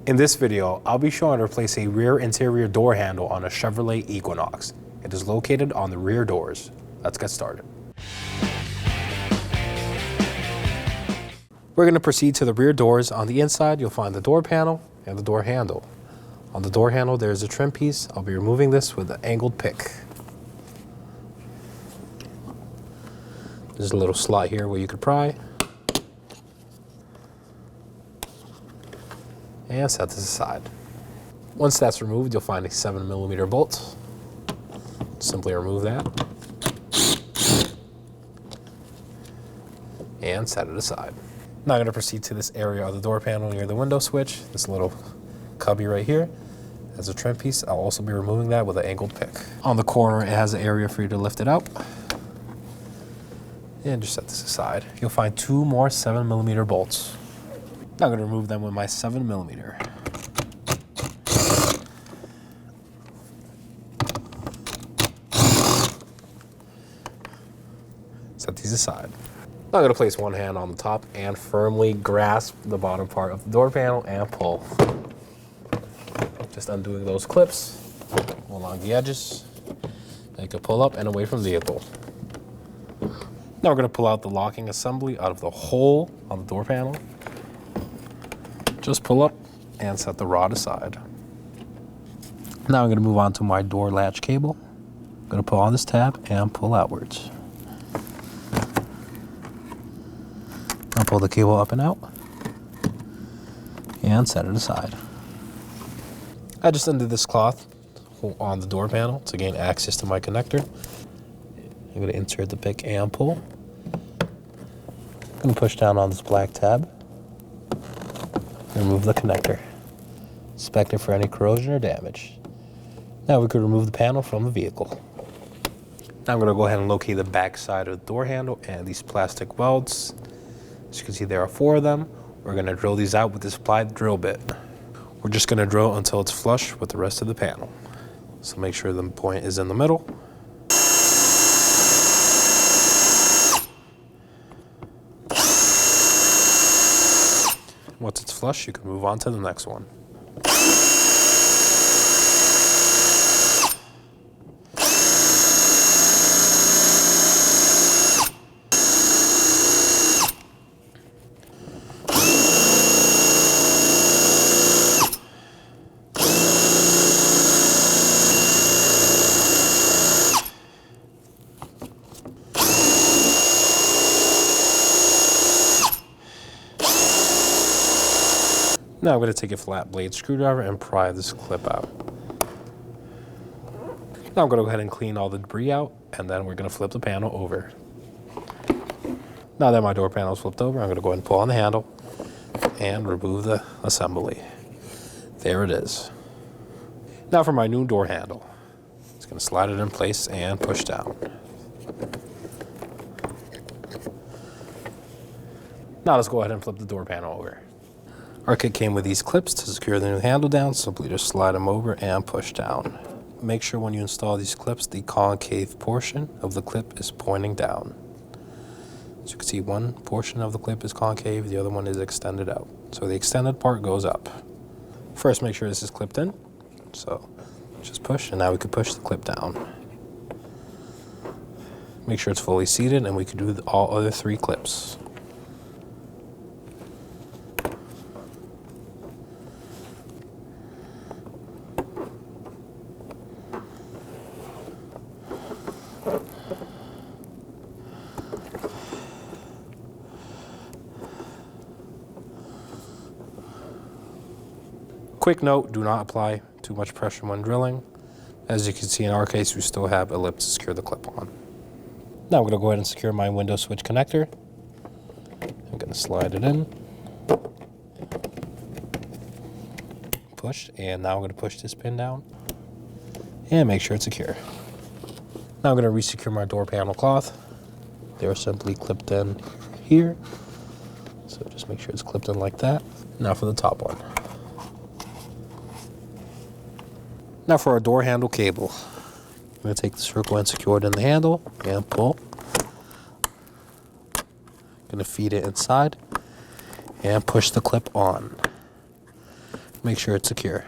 In this video, I'll be showing how to replace a rear interior door handle on a Chevrolet Equinox. It is located on the rear doors. Let's get started. We're going to proceed to the rear doors. On the inside, you'll find the door panel and the door handle. On the door handle, there's a trim piece. I'll be removing this with an angled pick. There's a little slot here where you could pry. And set this aside. Once that's removed, you'll find a 7mm bolt. Simply remove that. And set it aside. Now I'm going to proceed to this area of the door panel near the window switch. This little cubby right here has a trim piece. I'll also be removing that with an angled pick. On the corner, it has an area for you to lift it out. And just set this aside. You'll find two more 7mm bolts. Now I'm going to remove them with my 7mm. Set these aside. Now I'm going to place one hand on the top and firmly grasp the bottom part of the door panel and pull. Just undoing those clips along the edges. Make a pull up and away from the vehicle. Now we're going to pull out the locking assembly out of the hole on the door panel. Just pull up and set the rod aside. Now I'm going to move on to my door latch cable. I'm going to pull on this tab and pull outwards. I'll pull the cable up and out and set it aside. I just undid this cloth on the door panel to gain access to my connector. I'm going to insert the pick and pull. I'm going to push down on this black tab. Remove the connector. Inspect it for any corrosion or damage. Now we could remove the panel from the vehicle. Now I'm going to go ahead and locate the back side of the door handle and these plastic welds. As you can see, there are 4 of them. We're going to drill these out with this applied drill bit. We're just going to drill until it's flush with the rest of the panel. So make sure the point is in the middle. Once it's flush, you can move on to the next one. Now I'm going to take a flat blade screwdriver and pry this clip out. Now I'm going to go ahead and clean all the debris out, and then we're going to flip the panel over. Now that my door panel is flipped over, I'm going to go ahead and pull on the handle and remove the assembly. There it is. Now for my new door handle. It's going to slide it in place and push down. Now let's go ahead and flip the door panel over. Our kit came with these clips to secure the new handle down. Simply just slide them over and push down. Make sure when you install these clips, the concave portion of the clip is pointing down. As you can see, one portion of the clip is concave, the other one is extended out. So the extended part goes up. First, make sure this is clipped in. So just push, and now we can push the clip down. Make sure it's fully seated, and we can do all other 3 clips. Quick note, do not apply too much pressure when drilling. As you can see, in our case, we still have a lip to secure the clip on. Now I'm going to go ahead and secure my window switch connector. I'm going to slide it in. Push, and now I'm going to push this pin down and make sure it's secure. Now I'm going to re-secure my door panel cloth. They're simply clipped in here. So just make sure it's clipped in like that. Now for the top one. Now for our door handle cable. I'm going to take the circle and secure it in the handle and pull. Going to feed it inside and push the clip on. Make sure it's secure.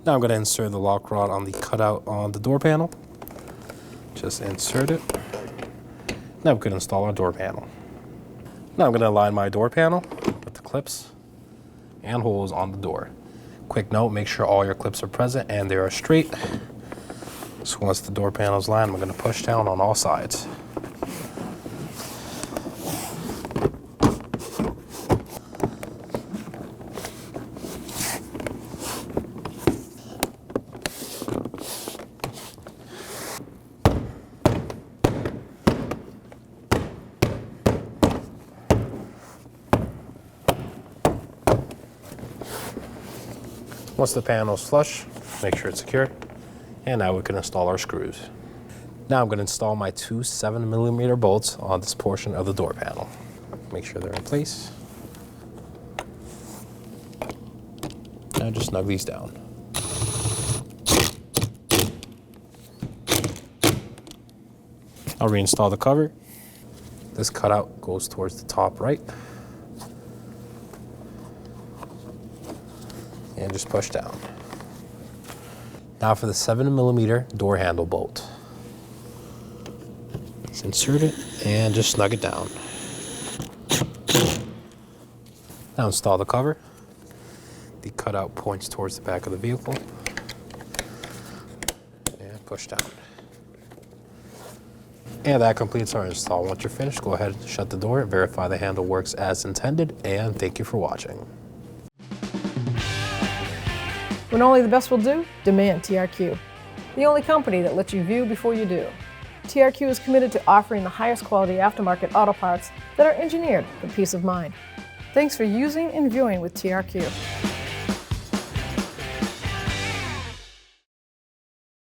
Now I'm going to insert the lock rod on the cutout on the door panel. Just insert it. Now we can install our door panel. Now I'm going to align my door panel with the clips and holes on the door. Quick note, make sure all your clips are present and they are straight. So once the door panel is lined, I'm going to push down on all sides. Once the panel is flush, make sure it's secure. And now we can install our screws. Now I'm going to install my two 7mm bolts on this portion of the door panel. Make sure they're in place. Now just snug these down. I'll reinstall the cover. This cutout goes towards the top right. And just push down. Now for the 7mm door handle bolt. Just insert it and just snug it down. Now install the cover. The cutout points towards the back of the vehicle. And push down. And that completes our install. Once you're finished, go ahead and shut the door, verify the handle works as intended, and thank you for watching. When only the best will do, demand TRQ. The only company that lets you view before you do. TRQ is committed to offering the highest quality aftermarket auto parts that are engineered for peace of mind. Thanks for using and viewing with TRQ.